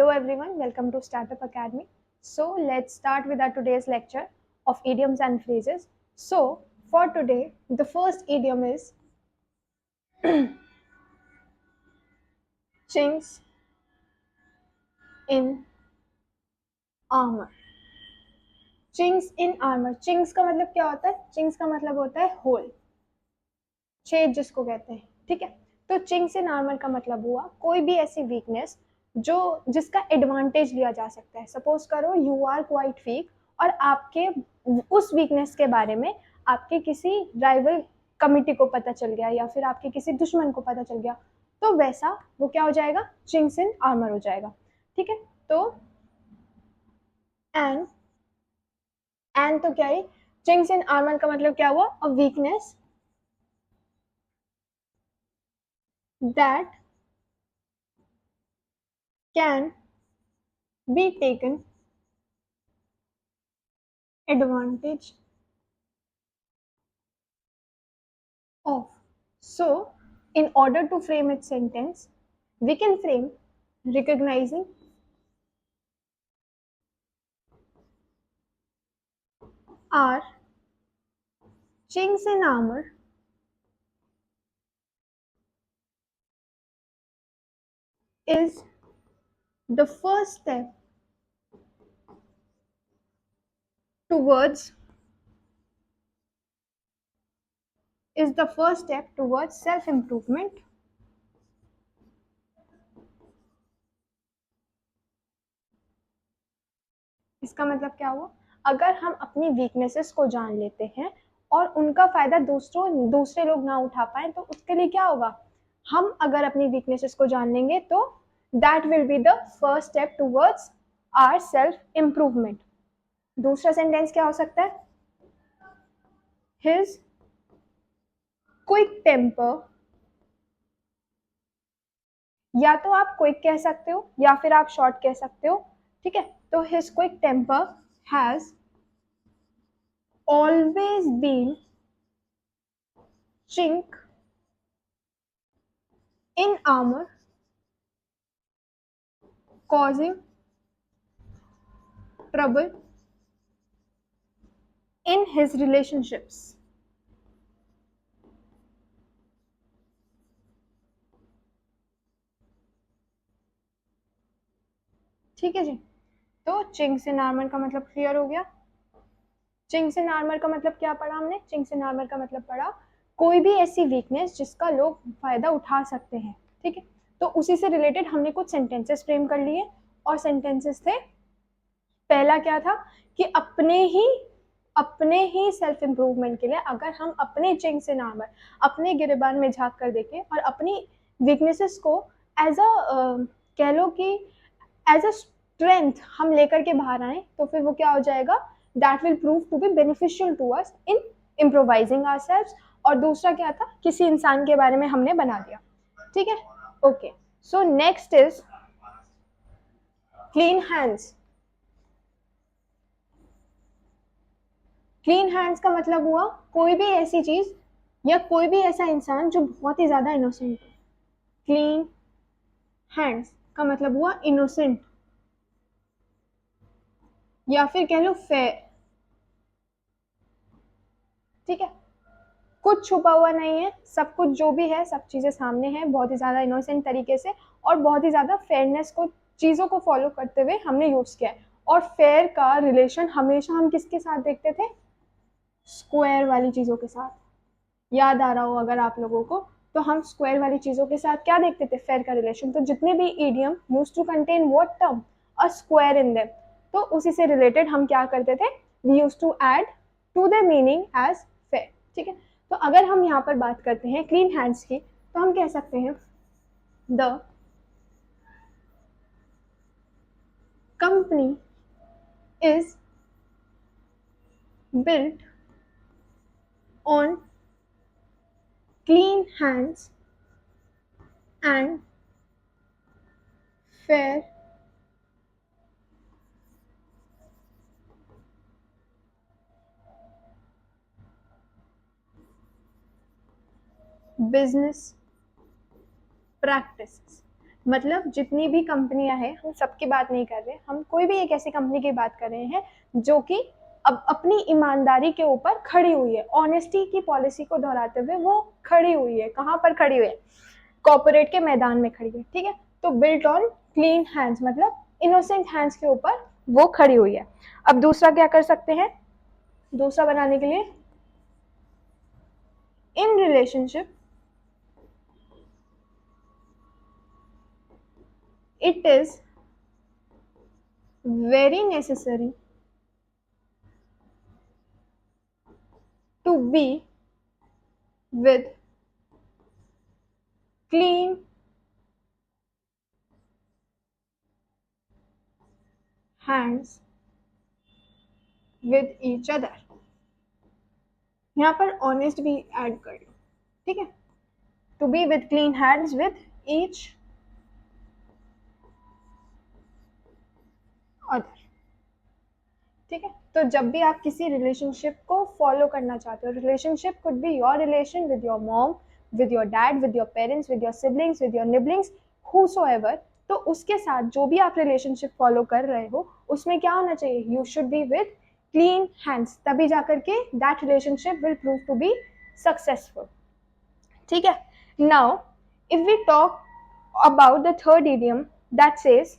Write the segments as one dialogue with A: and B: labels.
A: Hello everyone, welcome to Startup Academy. So let's start with our today's lecture of idioms and phrases. So for today, the first idiom is chinks in armor. Chinks in armor. Chinks का मतलब क्या होता है? Chinks का मतलब होता है whole, छेद जिसको कहते हैं. ठीक है. तो चिंक्स इन आर्मर का मतलब हुआ कोई भी ऐसी वीकनेस जो जिसका एडवांटेज लिया जा सकता है. सपोज करो यू आर क्वाइट वीक और आपके उस वीकनेस के बारे में आपके किसी राइवल कमिटी को पता चल गया या फिर आपके किसी दुश्मन को पता चल गया, तो वैसा वो क्या हो जाएगा? चिंक्स इन आर्मर हो जाएगा. ठीक है. तो एंड तो क्या है? चिंक्स इन आर्मर का मतलब क्या हुआ? A weakness that can be taken advantage of. So, in order to frame its sentence, we can frame recognizing our chinks in armor is the first step towards self improvement. इसका मतलब क्या हुआ? अगर हम अपनी वीकनेसेस को जान लेते हैं और उनका फायदा दूसरे लोग ना उठा पाए, तो उसके लिए क्या होगा? हम अगर अपनी वीकनेसेस को जान लेंगे तो that will be the first step towards our self improvement. दूसरा सेंटेंस क्या हो सकता है? His quick temper. या तो आप क्विक कह सकते हो या फिर आप शॉर्ट कह सकते हो. ठीक है. तो his quick temper has always been chink in armor causing trouble in his relationships. ठीक है जी. तो चिंक्स इन आर्मर का मतलब क्लियर हो गया. चिंक्स इन आर्मर का मतलब क्या पढ़ा हमने? चिंक्स इन आर्मर का मतलब पढ़ा कोई भी ऐसी वीकनेस जिसका लोग फायदा उठा सकते हैं. ठीक है. तो उसी से रिलेटेड हमने कुछ सेंटेंसेस फ्रेम कर लिए और सेंटेंसेस थे. पहला क्या था कि अपने ही सेल्फ इम्प्रूवमेंट के लिए अगर हम अपने चिंक्स इन आर्मर, अपने गिरेबान में झांक कर देखें और अपनी वीकनेसेस को एज अ कह लो कि एज अ स्ट्रेंथ हम लेकर के बाहर आए, तो फिर वो क्या हो जाएगा? That will prove to be beneficial to us in improvising ourselves. और दूसरा क्या था? किसी इंसान के बारे में हमने बना दिया. ठीक है. Okay. So next is clean hands. Clean hands का मतलब हुआ कोई भी ऐसी चीज या कोई भी ऐसा इंसान जो बहुत ही ज्यादा इनोसेंट हो. क्लीन हैंड्स का मतलब हुआ इनोसेंट या फिर कह लो फेयर. ठीक है. कुछ छुपा हुआ नहीं है, सब कुछ जो भी है सब चीजें सामने हैं बहुत ही ज्यादा इनोसेंट तरीके से और बहुत ही ज्यादा फेयरनेस को चीजों को फॉलो करते हुए हमने यूज किया है. और फेयर का रिलेशन हमेशा हम किसके साथ देखते थे? स्क्वायर वाली चीजों के साथ. याद आ रहा हो अगर आप लोगों को, तो हम स्क्वायर वाली चीजों के साथ क्या देखते थे? फेयर का रिलेशन. तो जितने भी idiom use to contain what term? A square in them. तो उसी से रिलेटेड हम क्या करते थे? We use to add to the meaning as fair. ठीक है. तो अगर हम यहाँ पर बात करते हैं क्लीन हैंड्स की, तो हम कह सकते हैं the company is built on clean hands and fair business practices. मतलब जितनी भी कंपनियां हैं, हम सबकी बात नहीं कर रहे, हम कोई भी एक ऐसी कंपनी की बात कर रहे हैं जो कि अब अपनी ईमानदारी के ऊपर खड़ी हुई है, ऑनेस्टी की पॉलिसी को दोहराते हुए वो खड़ी हुई है। कहाँ पर खड़ी हुई है? कॉर्पोरेट के मैदान में खड़ी है, ठीक है। तो बिल्ट ऑन क्लीन हैंड्स मतलब इनोसेंट हैंड्स के ऊपर वो खड़ी हुई है। अब दूसरा क्या कर सकते हैं? दूसरा बनाने के लिए, in relationship it is very necessary to be with clean hands with each other। यहाँ पर ऑनेस्ट भी ऐड कर लो, ठीक है। To be with clean hands with each other, ठीक है। तो जब भी आप किसी रिलेशनशिप को फॉलो करना चाहते हो, relationship could be your relation with your mom, with your dad, with your parents, with your siblings, with your niblings, whosoever, तो उसके साथ जो भी आप रिलेशनशिप फॉलो कर रहे हो उसमें क्या होना चाहिए? You should be with clean hands, तभी जाकर के that relationship will prove to be successful, ठीक है। Now if we talk about the third idiom that says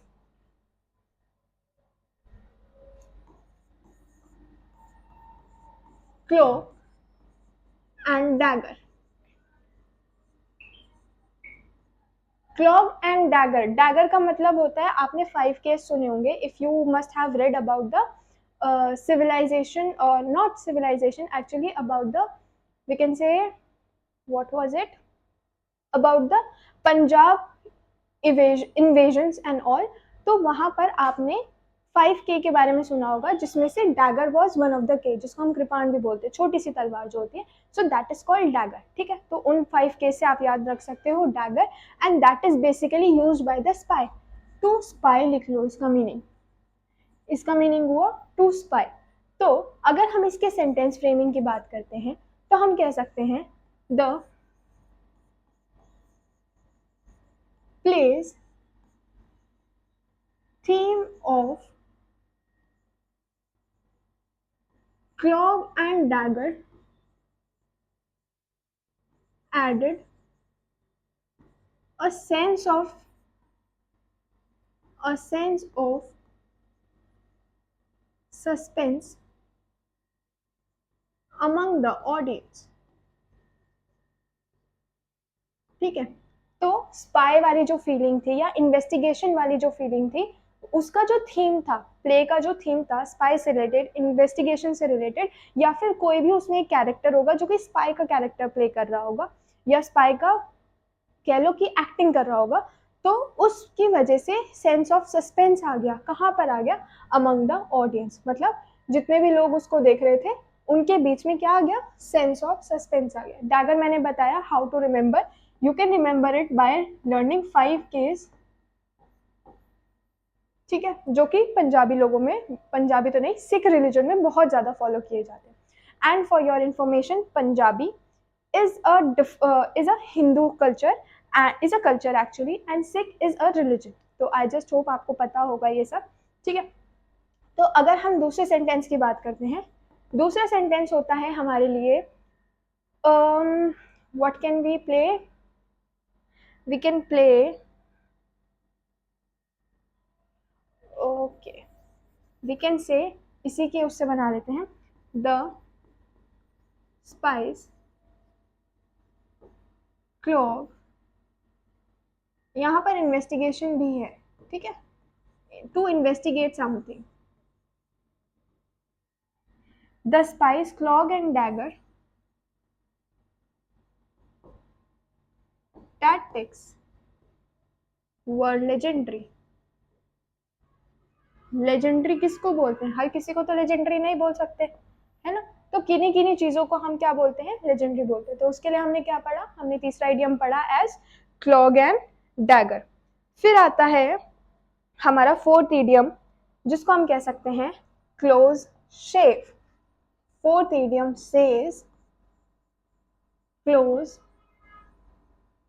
A: cloak and dagger। Cloak and dagger, dagger का मतलब होता है, आपने 5 केस सुने होंगे, if you must have read about the civilization or not civilization, actually about the, we can say, what was it, about the Punjab invasions and all। तो वहां पर आपने 5K के बारे में सुना होगा, जिसमें से dagger was one of the के, जिसको हम कृपाण भी बोलते हैं, छोटी सी तलवार जो होती है, so that is called dagger, ठीक है। तो उन 5K से आप याद रख सकते हो dagger, and that is basically used by the spy. To spy लिख लो, इसका मीनिंग, इसका मीनिंग हुआ टू स्पाई। तो अगर हम इसके सेंटेंस फ्रेमिंग की बात करते हैं तो हम कह सकते हैं the place theme of clog and dagger added a sense of suspense among the audience, ठीक है। तो स्पाई वाली जो फीलिंग थी या इन्वेस्टिगेशन वाली जो फीलिंग थी, उसका जो थीम था, प्ले का जो थीम था, स्पाई से रिलेटेड, इन्वेस्टिगेशन से रिलेटेड, या फिर कोई भी उसमें एक कैरेक्टर होगा जो कि स्पाई का कैरेक्टर प्ले कर रहा होगा, या स्पाई का कह लो कि एक्टिंग कर रहा होगा, तो उसकी वजह से सेंस ऑफ सस्पेंस आ गया। कहाँ पर आ गया? अमंग द ऑडियंस, मतलब जितने भी लोग उसको देख रहे थे उनके बीच में क्या आ गया? सेंस ऑफ सस्पेंस आ गया। डैगर मैंने बताया how to remember, you can remember it by learning 5 case, ठीक है, जो कि पंजाबी लोगों में, पंजाबी तो नहीं, सिख रिलीजन में बहुत ज़्यादा फॉलो किए जाते हैं। And for your information, Punjabi is a Hindu culture, is a culture actually, and Sikh is a religion। तो I just hope आपको पता होगा ये सब, ठीक है। तो अगर हम दूसरे सेंटेंस की बात करते हैं, दूसरा सेंटेंस होता है हमारे लिए what can we play? We can play, okay, we can say, इसी के उससे बना लेते हैं, the spice clog, यहाँ पर इन्वेस्टिगेशन भी है, ठीक है, to investigate something. The spice clog and dagger tactics were legendary। Legendary किसको बोलते हैं? हर किसी को तो लेजेंडरी नहीं बोल सकते, है ना। तो किन्हीं किन्हीं चीजों को हम क्या बोलते हैं? लेजेंडरी बोलते हैं। तो उसके लिए हमने क्या पढ़ा? हमने तीसरा इडियम पढ़ा एज क्लॉग एंड डैगर। फिर आता है हमारा फोर्थ इडियम, जिसको हम कह सकते हैं क्लोज शेव। Fourth idiom says close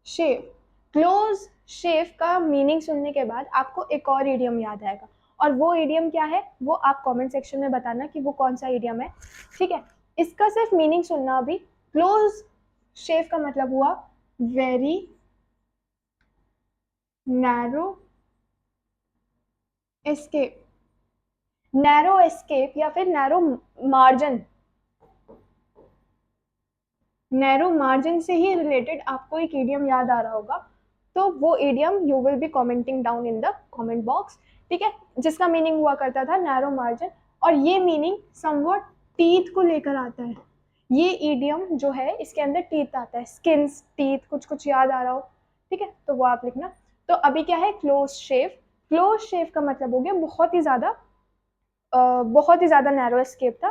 A: shave. Close chef का मीनिंग सुनने के बाद आपको एक और इडियम याद आएगा, और वो इडियम क्या है वो आप कमेंट सेक्शन में बताना कि वो कौन सा इडियम है, ठीक है। इसका सिर्फ मीनिंग सुनना अभी। क्लोज शेफ का मतलब हुआ very narrow escape, narrow escape या फिर नैरो मार्जिन, नैरो मार्जिन से ही रिलेटेड आपको एक इडियम याद आ रहा होगा, तो वो idiom you will be commenting down in the comment box, ठीक है, जिसका मीनिंग हुआ करता था नैरो मार्जिन। और ये मीनिंग समवॉट टीथ को लेकर आता है, ये इडियम जो है इसके अंदर टीथ आता है, स्किन्स टीथ कुछ कुछ याद आ रहा हो, ठीक है, तो वो आप लिखना। तो अभी क्या है क्लोज शेव, क्लोज शेव का मतलब हो गया बहुत ही ज़्यादा नैरो एस्केप था,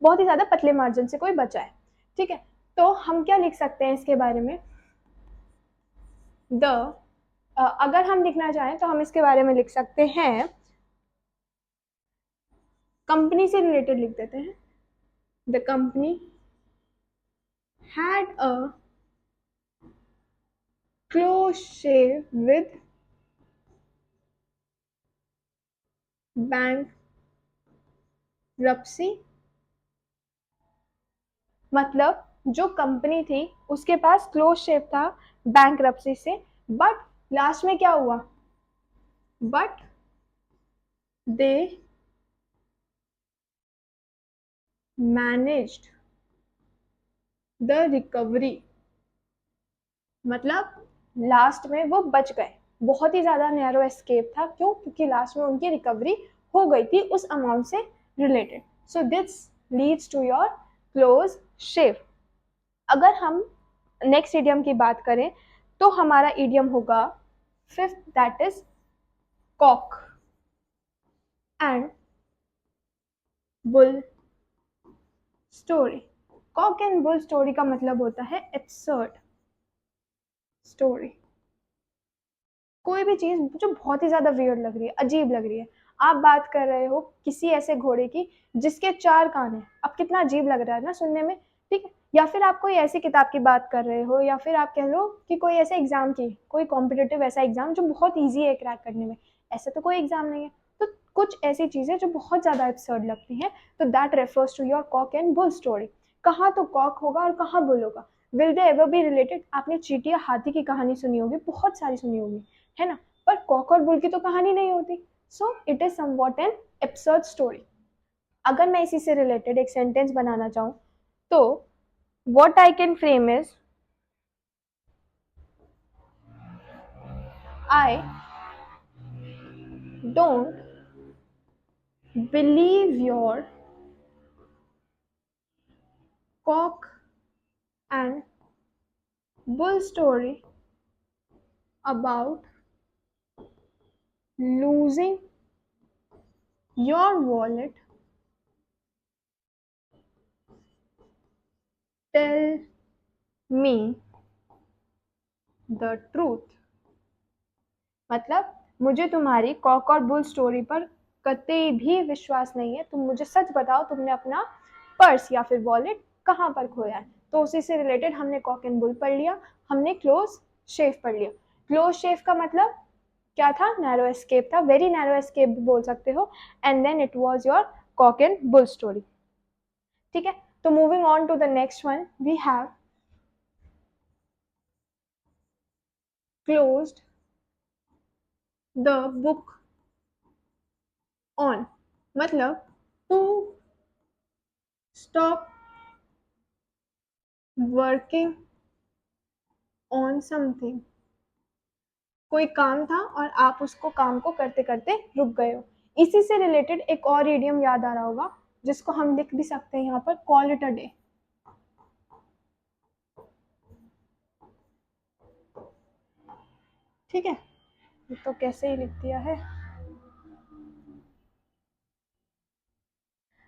A: बहुत ही ज़्यादा पतले मार्जिन से कोई बचा है, ठीक है। तो हम क्या लिख सकते हैं इसके बारे में, अगर हम लिखना चाहें तो हम इसके बारे में लिख सकते हैं, कंपनी से रिलेटेड लिख देते हैं, the company had a close shave with bankruptcy, मतलब जो कंपनी थी उसके पास क्लोज शेव था बैंक्रप्सी से, बट लास्ट में क्या हुआ, but they managed the recovery, मतलब लास्ट में वो बच गए, बहुत ही ज़्यादा नैरो एस्केप था, क्यों, क्योंकि लास्ट में उनकी रिकवरी हो गई थी उस अमाउंट से related. So this leads to your close shave. अगर हम नेक्स्ट इडियम की बात करें तो हमारा इडियम होगा fifth, that is cock and bull story. Kock and bull story का मतलब होता है एब्सर्ड स्टोरी, कोई भी चीज जो बहुत ही ज्यादा वियर्ड लग रही है, अजीब लग रही है, आप बात कर रहे हो किसी ऐसे घोड़े की जिसके 4 कान है, अब कितना अजीब लग रहा है ना सुनने में, ठीक है। या फिर आप कोई ऐसी किताब की बात कर रहे हो, या फिर आप कह लो कि कोई ऐसे एग्जाम की, कोई कॉम्पिटेटिव ऐसा एग्जाम जो बहुत ईजी है क्रैक करने में, ऐसा तो कोई एग्जाम नहीं है, तो कुछ ऐसी चीजें जो बहुत ज्यादा एब्सर्ड लगती हैं, तो that refers to your cock and bull story. कहाँ तो कॉक होगा और कहाँ बुल होगा, will they ever be related. आपने चींटी या हाथी की कहानी सुनी होगी, बहुत सारी सुनी होगी, है ना, पर कॉक और बुल की तो कहानी नहीं होती, so it is somewhat an absurd story. अगर मैं इसी से रिलेटेड एक सेंटेंस बनाना चाहूँ तो what I can frame is, I don't believe your cock and bull story about losing your wallet. Tell me the truth. मतलब मुझे तुम्हारी कॉक और बुल स्टोरी पर कतई भी विश्वास नहीं है, तुम मुझे सच बताओ तुमने अपना पर्स या फिर वॉलेट कहाँ पर खोया है। तो उसी से रिलेटेड हमने कॉक एंड बुल पढ़ लिया, हमने क्लोज शेव पढ़ लिया। क्लोज शेव का मतलब क्या था, नैरो एस्केप था, वेरी नैरो एस्केप भी बोल सकते हो, and then it was your cock and bull story, ठीक है। तो moving on to the next one, we have closed the book on, मतलब to stop working on something, कोई काम था और आप उसको काम को करते करते रुक गए हो। इसी से रिलेटेड एक और इडियम याद आ रहा होगा जिसको हम लिख भी सकते हैं यहाँ पर, कॉल इट अ डे, ठीक है। तो कैसे ही लिख दिया है,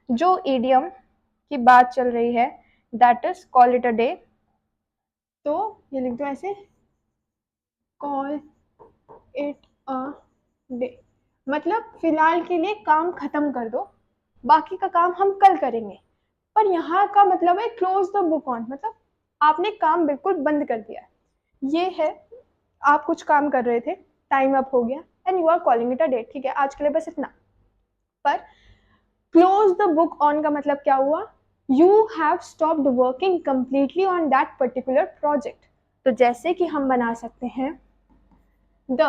A: जो इडियम की बात चल रही है that is call it a day, तो ये लिख दो ऐसे, कॉल इट अ डे, मतलब फिलहाल के लिए काम खत्म कर दो, बाकी का काम हम कल करेंगे। पर यहाँ का मतलब है क्लोज द बुक ऑन, मतलब आपने काम बिल्कुल बंद कर दिया है। ये है आप कुछ काम कर रहे थे, टाइम अप हो गया and you are calling it a day, ठीक है आज के लिए बस इतना। पर क्लोज द बुक ऑन का मतलब क्या हुआ, you have stopped working completely on that particular project. तो जैसे कि हम बना सकते हैं the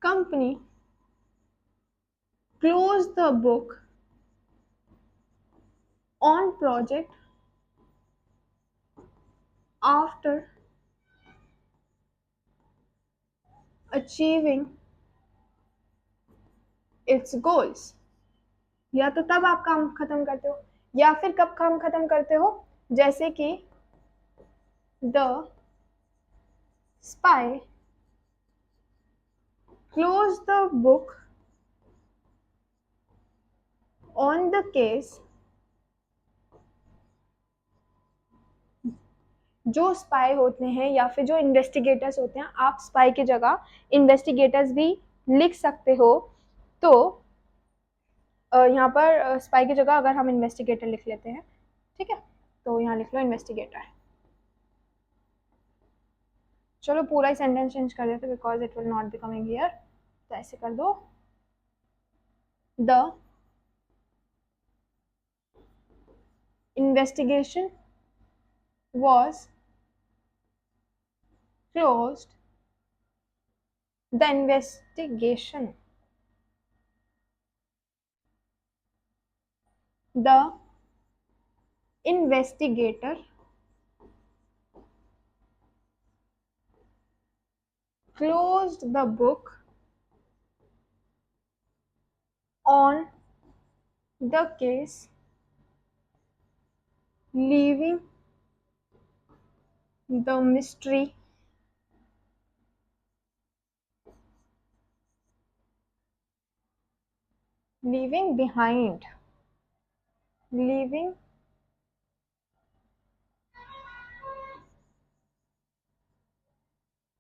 A: company close the book on project after achieving it's goals. या तो तब आप काम खत्म करते हो या फिर कब काम खत्म करते हो, जैसे कि the spy close the book on the case. जो स्पाई होते हैं या फिर जो इन्वेस्टिगेटर्स होते हैं, आप स्पाई की जगह इन्वेस्टिगेटर्स भी लिख सकते हो। तो यहाँ पर स्पाई की जगह अगर हम इन्वेस्टिगेटर लिख लेते हैं, ठीक है, तो यहाँ लिख लो इन्वेस्टिगेटर। चलो पूरा ही सेंटेंस चेंज कर देते because it will not be coming here, तो ऐसे कर दो the investigation was closed. The investigation. The investigator closed the book on the case, leaving the mystery leaving behind leaving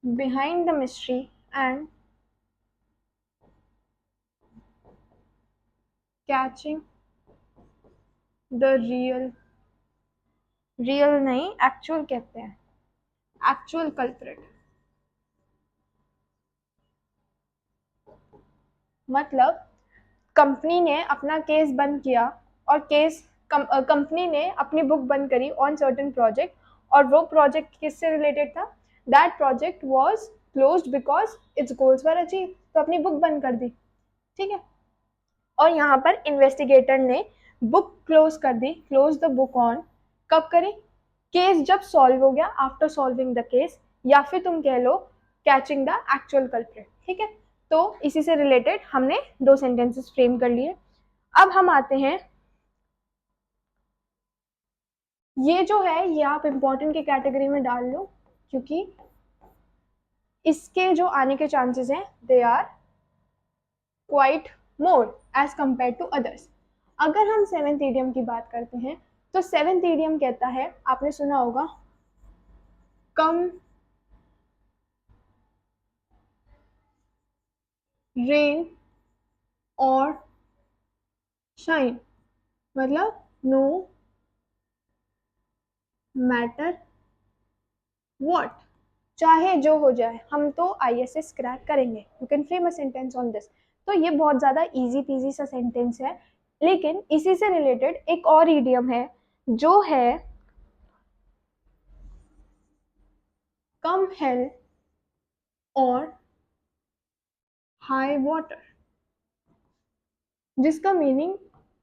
A: behind the mystery and catching the real नहीं actual कहते हैं, actual culprit. मतलब company ने अपना case बंद किया और company ने अपनी बुक बंद करी ऑन सर्टेन प्रोजेक्ट, और वो प्रोजेक्ट किससे रिलेटेड था, that project was closed because it's goals were achieve, तो अपनी बुक बंद कर दी, ठीक है। और यहाँ पर इन्वेस्टिगेटर ने बुक क्लोज कर दी, क्लोज द बुक ऑन, कब करी, केस जब सॉल्व हो गया, आफ्टर सॉल्विंग द केस, या फिर तुम कह लो कैचिंग द एक्चुअल कल्प्रिट, ठीक है। तो इसी से रिलेटेड हमने दो सेंटेंसेस फ्रेम कर लिए। अब हम आते हैं, ये जो है ये आप इम्पोर्टेंट की कैटेगरी में डाल लो, क्योंकि इसके जो आने के चांसेस हैं they are quite more as compare to others. अगर हम सेवेंथ ईडियम की बात करते हैं तो सेवेंथ ईडियम कहता है, आपने सुना होगा, कम रेन और शाइन, मतलब नो मैटर व्हाट, चाहे जो हो जाए हम तो आईएसएस क्रैक करेंगे। You can frame a sentence on this. तो ये बहुत ज़्यादा इजी पीजी सा सेंटेंस है, लेकिन इसी से रिलेटेड एक और ईडियम है जो है come hell or high water, जिसका मीनिंग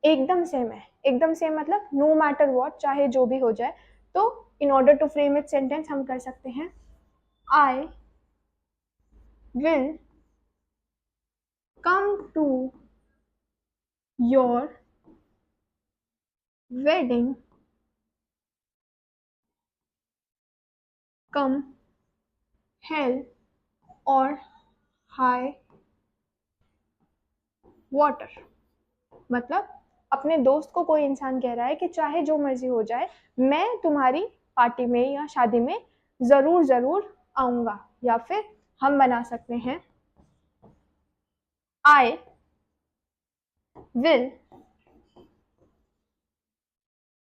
A: एकदम सेम है। एकदम सेम मतलब नो मैटर व्हाट, चाहे जो भी हो जाए। तो in order to frame it sentence हम कर सकते हैं, I will come to your wedding, come hell or high water. मतलब अपने दोस्त को कोई इंसान कह रहा है कि चाहे जो मर्जी हो जाए मैं तुम्हारी पार्टी में या शादी में जरूर जरूर आऊंगा, या फिर हम बना सकते हैं I will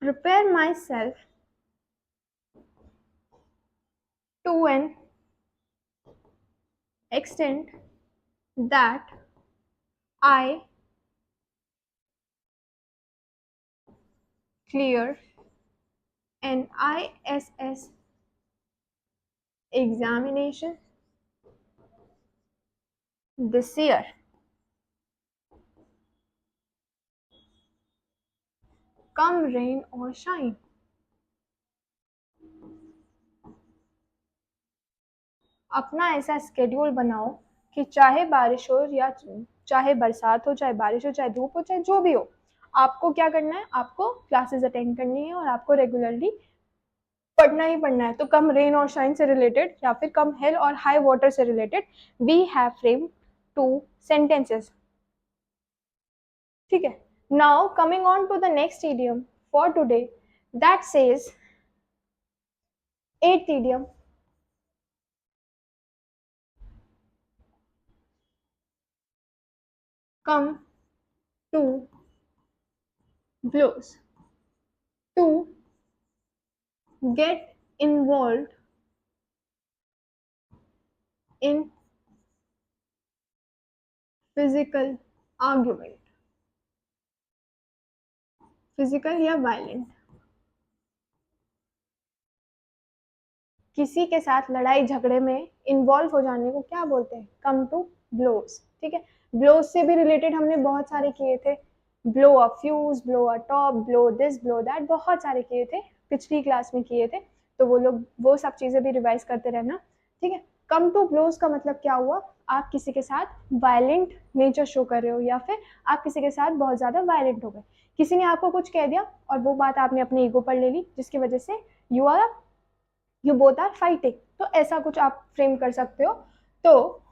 A: prepare myself to an extent that I clear an ISS examination this year. Come rain or shine. अपना ऐसा स्केड्यूल बनाओ कि चाहे बारिश हो या चाहे बरसात हो, चाहे बारिश हो, चाहे धूप हो, चाहे जो भी हो, आपको क्या करना है, आपको क्लासेस अटेंड करनी है और आपको रेगुलरली पढ़ना ही पढ़ना है. तो कम रेन और शाइन से रिलेटेड या फिर come hell or high water से related we have frame 2 sentences. ठीक है. Now coming on to the next idiom for today, that says 8th idiom. Come to blows. To get involved in physical argument. Physical या violent, किसी के साथ लड़ाई झगड़े में इन्वॉल्व हो जाने को क्या बोलते हैं, कम टू ब्लोज. ठीक है. ब्लोज से भी रिलेटेड हमने बहुत सारे किए थे, blow a fuse, blow a top, blow this, blow that, बहुत सारे किए थे, पिछली क्लास में किए थे. तो वो लोग वो सब चीजें भी रिवाइज करते रहना. ठीक है. कम टू ब्लोज का मतलब क्या हुआ, आप किसी के साथ वायलेंट नेचर शो कर रहे हो या फिर आप किसी के साथ बहुत ज्यादा वायलेंट हो गए. किसी ने आपको कुछ कह दिया और वो बात आपने अपने ईगो पर ले ली, जिसकी वजह से यू बोथ आर फाइटिंग. तो ऐसा कुछ आप फ्रेम कर सकते हो. तो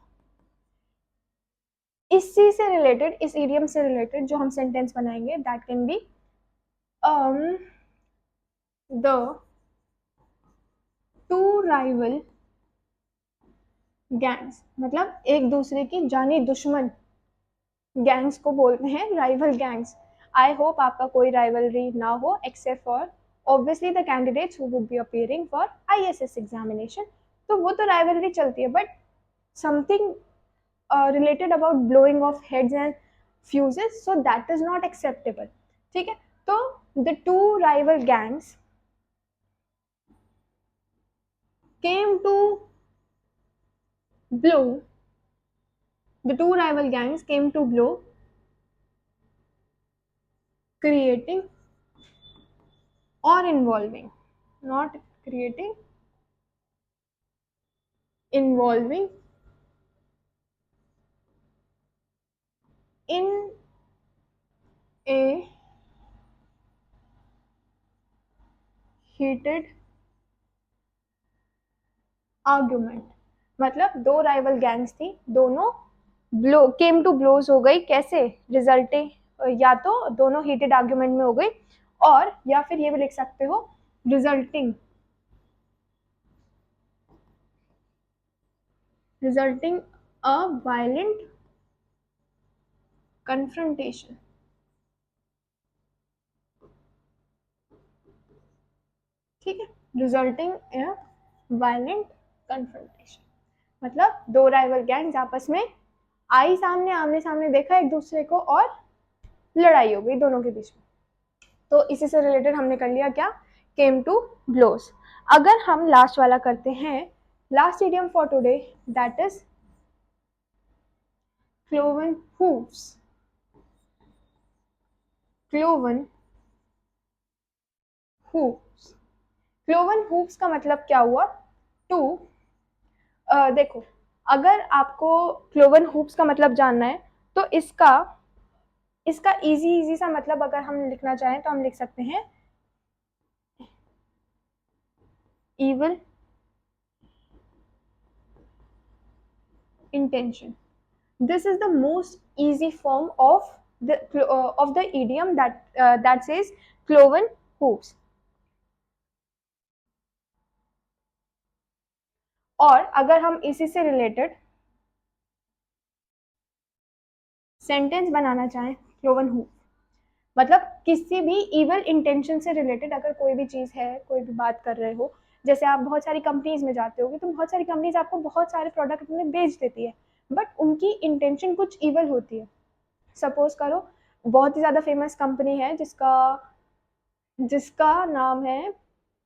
A: इसी से रिलेटेड, इस इडियम से रिलेटेड जो हम सेंटेंस बनाएंगे, that can be the two rival gangs. मतलब एक दूसरे की जानी दुश्मन गैंग्स को बोलते हैं राइवल गैंग्स. आई होप आपका कोई राइवलरी ना हो except for obviously the candidates who would be appearing for ISS examination. तो वो तो rivalry चलती है, but something related about blowing of heads and fuses, so that is not acceptable. ठीक है. तो the two rival gangs came to blow, the two rival gangs came to blow, creating or involving, not creating, involving in a heated argument. मतलब दो rival gangs थी, दोनों blow came to blows हो गई. कैसे, रिजल्टिंग, या तो दोनों हीटेड आर्ग्यूमेंट में हो गई, और या फिर ये भी लिख सकते हो रिजल्टिंग अ वायलेंट कन्फ्रंटेशन. ठीक है. रिजल्टिंग इन वायलेंट कन्फ्रंटेशन मतलब दो राइवल गैंग्स आपस में आई, सामने आमने सामने देखा एक दूसरे को और लड़ाई हो गई दोनों के बीच में. तो इसी से रिलेटेड हमने कर लिया क्या, केम टू ब्लोज. अगर हम लास्ट वाला करते हैं, last idiom for today, that is cloven hooves. Cloven hooves. Cloven hooves का मतलब क्या हुआ, टू देखो, अगर आपको क्लोवन हूप्स का मतलब जानना है तो इसका इजी सा मतलब अगर हम लिखना चाहें तो हम लिख सकते हैं evil intention. This is the most easy form of the idiom that says cloven hooves. और अगर हम इसी से रिलेटेड सेंटेंस बनाना चाहें, क्लोवन हूफ मतलब किसी भी इवल इंटेंशन से रिलेटेड अगर कोई भी चीज है, कोई भी बात कर रहे हो, जैसे आप बहुत सारी कंपनीज में जाते होगे तो बहुत सारी कंपनीज आपको बहुत सारे प्रोडक्ट अपने बेच देती है, बट उनकी इंटेंशन कुछ इवल होती है। सपोज करो बहुत ही ज़्यादा फेमस कंपनी है जिसका जिसका नाम है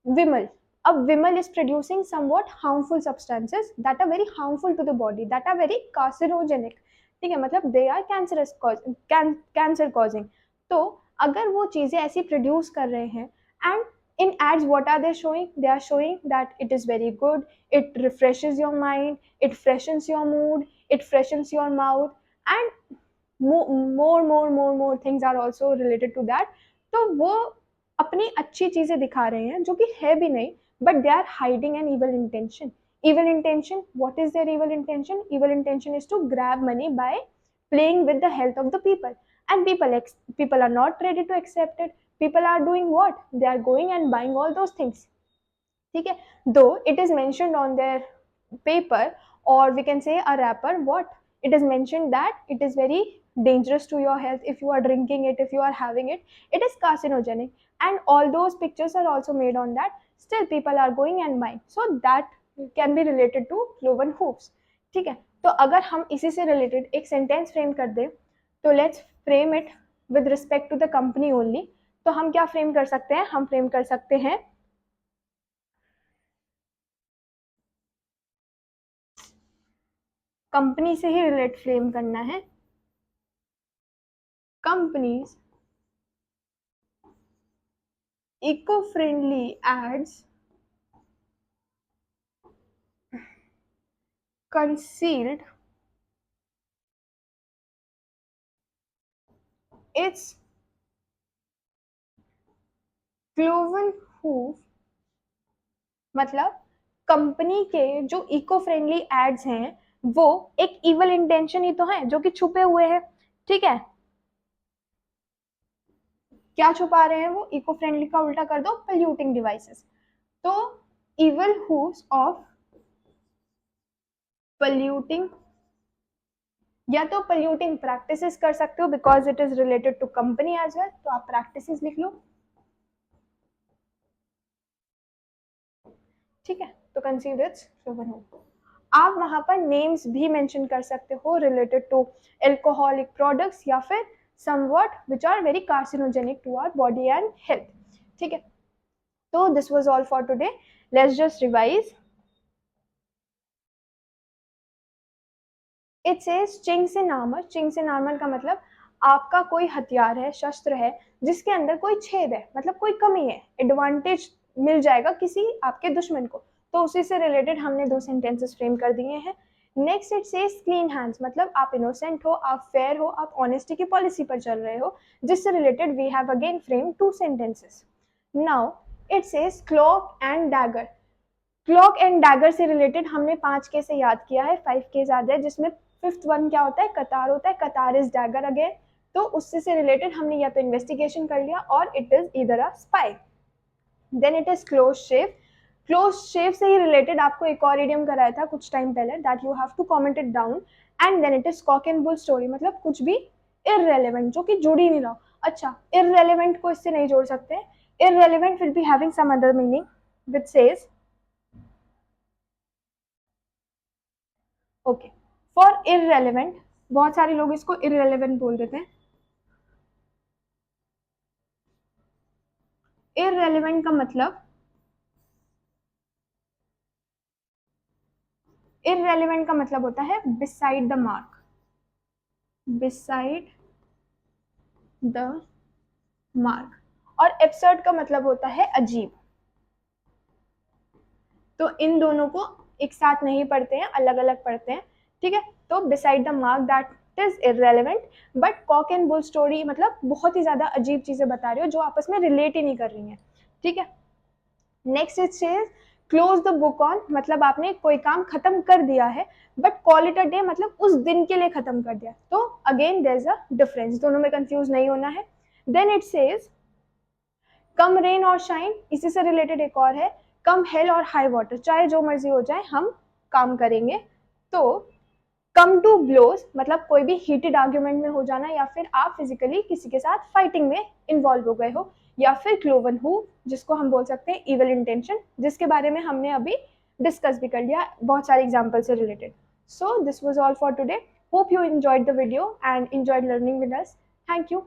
A: विमल। अब Vimal is producing somewhat harmful substances that are very harmful to the body, that are very carcinogenic, ठीक है, मतलब they are cancerous cancer causing. तो अगर वो चीज़ें ऐसी प्रोड्यूस कर रहे हैं and in ads what are they showing? They are showing that it is very good, it refreshes your mind, it freshens your mood, it freshens your mouth, and more things are also related to that। तो वो अपनी अच्छी चीजें दिखा रहे हैं जो कि है भी नहीं, but they are hiding an evil intention। evil intention, what is their evil intention? Evil intention is to grab money by playing with the health of the people, and people are not ready to accept it। people are doing what? They are going and buying all those things, ठीक है। though it is mentioned on their paper, or we can say a wrapper, what it is mentioned that it is very dangerous to your health if you are drinking it, if you are having it, it is carcinogenic, and all those pictures are also made on that, still people are going and buying, so that can be related to cloven hooves, ठीक है। तो अगर हम इसी से related एक sentence frame कर दे, तो let's frame it with respect to the company only. तो हम क्या फ्रेम कर सकते हैं? हम फ्रेम कर सकते हैं कंपनी से ही रिलेट फ्रेम करना है। Companies eco friendly ads concealed its cloven hoof, मतलब कंपनी के जो इको फ्रेंडली एड्स हैं वो एक इवल इंटेंशन ही तो है जो कि छुपे हुए हैं, ठीक है। क्या छुपा रहे हैं वो? इको फ्रेंडली का उल्टा कर दो पोल्यूटिंग डिवाइसेस। तो इवल हूव्स ऑफ पोल्यूटिंग, या तो पोल्यूटिंग प्रैक्टिसेस कर सकते हो because it is related to company as well, तो आप प्रैक्टिसेस लिख लो, ठीक है। तो कंसीव इट्स क्लोवन हूव। आप वहां पर नेम्स भी मेंशन कर सकते हो रिलेटेड टू एल्कोहलिक प्रोडक्ट्स या फिर somewhat which are very carcinogenic to our body and health, ठीक है। तो this was all for today, let's just revise. It says chinks in armour. Chinks in armour का मतलब आपका कोई हथियार है, शस्त्र है जिसके अंदर कोई छेद है, मतलब कोई कमी है, एडवांटेज मिल जाएगा किसी आपके दुश्मन को, तो उसी से रिलेटेड हमने दो सेंटेंसेस फ्रेम कर दिए हैं। Next it says clean hands, मतलब आप इनोसेंट हो, आप फेयर हो, आप ऑनेस्टी की पॉलिसी पर चल रहे हो, जिससे related we have again frame two sentences. Now it says cloak and dagger. Cloak and dagger से रिलेटेड हमने 5 के से याद किया है, 5 के याद है, जिसमें फिफ्थ वन क्या होता है? कतार होता है, कतार इज डैगर अगेन। तो उससे से रिलेटेड हमने या तो इन्वेस्टिगेशन कर लिया और it is either a spy. Then it is close shave. Close shave से ही रिलेटेड आपको एक और इडियम कराया था कुछ टाइम पहले, that you have to comment it down. And then it is cock and bull story, मतलब कुछ भी इररेलेवेंट जो कि जुड़ ही नहीं रहा। अच्छा, इररेलेवेंट को इससे नहीं जोड़ सकते, irrelevant will be having some other meaning which says okay for irrelevant. बहुत सारे लोग इसको इररेलेवेंट बोल देते हैं। इररेलेवेंट का मतलब, इररेलेवेंट का मतलब होता है beside the mark, beside the mark. और एब्सर्ड का मतलब होता है अजीब। तो इन दोनों को एक साथ नहीं पढ़ते हैं, अलग अलग पढ़ते हैं, ठीक है। तो beside the mark that is irrelevant, but Kock and bull story मतलब बहुत ही ज्यादा अजीब चीजें बता रही हो जो आपस में रिलेट ही नहीं कर रही हैं, ठीक है। Next it says close the book on, मतलब आपने कोई काम खत्म कर दिया है, but call it a day मतलब उस दिन के लिए खत्म कर दिया। तो again there is a difference, दोनों में कंफ्यूज नहीं होना है। Then it says come rain or shine, इसी से रिलेटेड एक और है come hell or high water, चाहे जो मर्जी हो जाए हम काम करेंगे। तो कम टू ब्लोज मतलब कोई भी हीटेड आर्ग्यूमेंट में हो जाना, या फिर आप फिजिकली किसी के साथ फाइटिंग में इन्वॉल्व हो गए हो, या फिर क्लोवन हूव जिसको हम बोल सकते हैं इविल इंटेंशन, जिसके बारे में हमने अभी डिस्कस भी कर लिया बहुत सारे एग्जाम्पल से related. So this was all for today. Hope you enjoyed the video and enjoyed learning with us. Thank you.